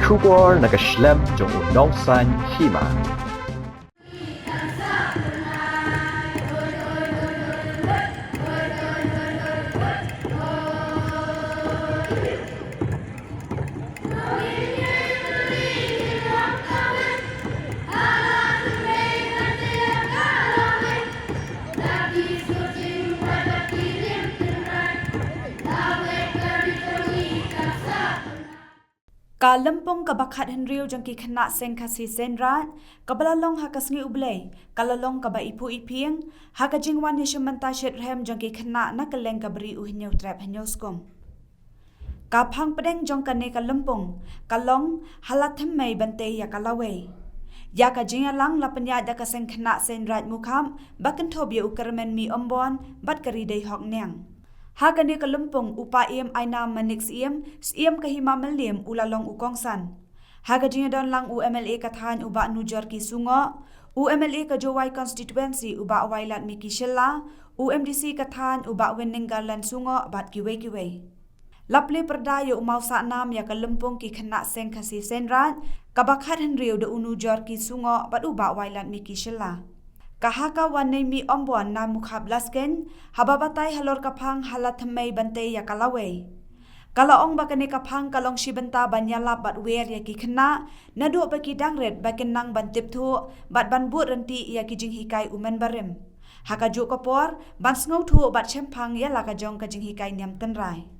Shubor nakaslem jong unongsan hima. Kalampong kabakhat henriu jangki kena seng kasi senrat, kabalalong hakasngi ublay, kalalong kaba ipu iping, hakajingwan yashumanta shirhem jangki kena nakaleng kabri uhinyau trap hanyoskom. Kapang pedeng jong kane kalampong, kalong halathem may bante ya kalaway. Ya kajingalang lapanya da kaseng kena senrat mukham, bakan tobya ukarmen mi ombon, bat karidai hok neng. Hakani kalumpong upa iem aina manik siem kahima melim ulalong ukongsan. Hagajinya don lang UMLA kathan uba nujar ki sungo, UMLA kajowai constituency uba wailat miki shilla, UMDC kathan uba weninggalan sungo bat kiwe. Lapli perdayo umau sa nam ya kalumpong ki kena seng kasi senrat, kabakhat henriu de unujar ki sungo bat uba wailat miki shilla. Kahaka wanay mi ombuan na mukhablasken, hababatay halor kapang halathamay bante ya kalaway. Kalaong bakani kapang kalong shibenta banyala bat wer ya kikena, nadu baki dangret bakin nang bantip tu, bat banbut renti ya kijing hikay umen barim. Hakajuk kapor, ban sngau tu bat chempang ya lakajong kajing hikay niam tenray.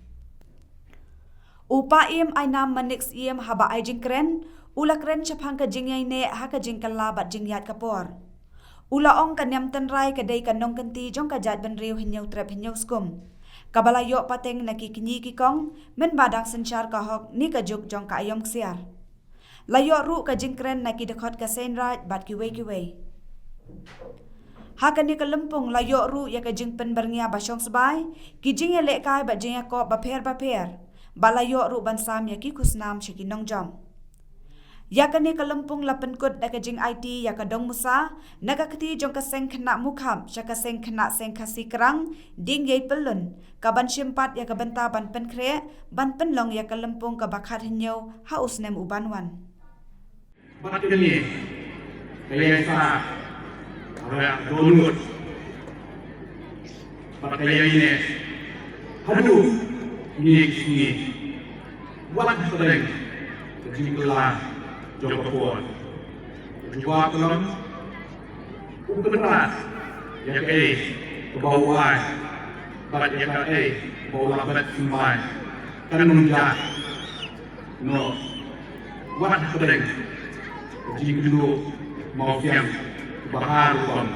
Upa im ay nam maniks im haba ay jingkren, ulakren chapang kajing yay ne hakajing kala bat jingyat kapor. Ulaong kanyam tenrai kadai kanong kanti jong kajat benriu hinyau trap hinyau skum. Kabalayo pateng nakikinyi kikong men badang senchar kahok ni kajuk jong ka ayom ksiar. Layo ru kajingkren nakidekot ka senrat bat kiwe. Hakani kalempung layo ru ya kajing pen berngia basyong sebai, kijing ya lekai bat jing ya ko baper. Balayo ru bansam ya kikusnam syikinong jom. Yakani kalempung lapenkut da kajing IT ya kadong musa, nagakati jong kaseng kena mukham, sya kaseng kena seng kasi kerang, ding yay pelun, kaban syempat ya kabenta ban penkre, ban penlong ya kalempung kabakhat hinyau haus nem ubanwan. Bakit ini? Kaya sa orang donut. Bakit ini? Aduh, ini. Buat sering kejingkelan. Joko Puan, jua kelon, ukerat, ya kebawaan, bat ya bawa bat semai, kan menunjuk, no, wat sedeng, jing dulu mau siam, bahar kon,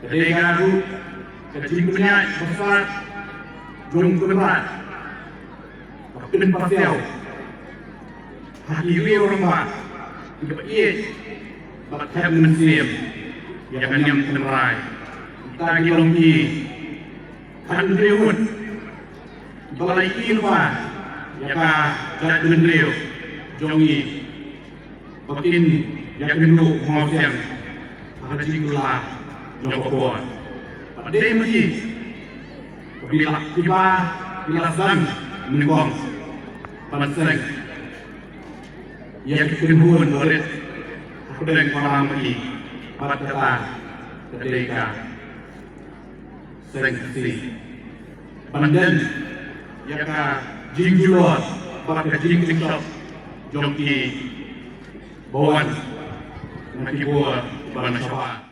jadi garu, jing punya besar, jung kerat, pin pasiau. Hati orang mak, kita bat have mensiam, yang niam tenerai, kita gilongki, kan driun, balai ilwa, yang jat bendriu, jongi, batin yang genduk mau siang, ada jinglah, jokopon, pada mesti, bila sang menengong, panseng. Yang kedua norit aku dengan orang lagi pada kata ketika sengsi pandan yang jingjual pada jingjingshop jongki bawan nanti buat pada syawal.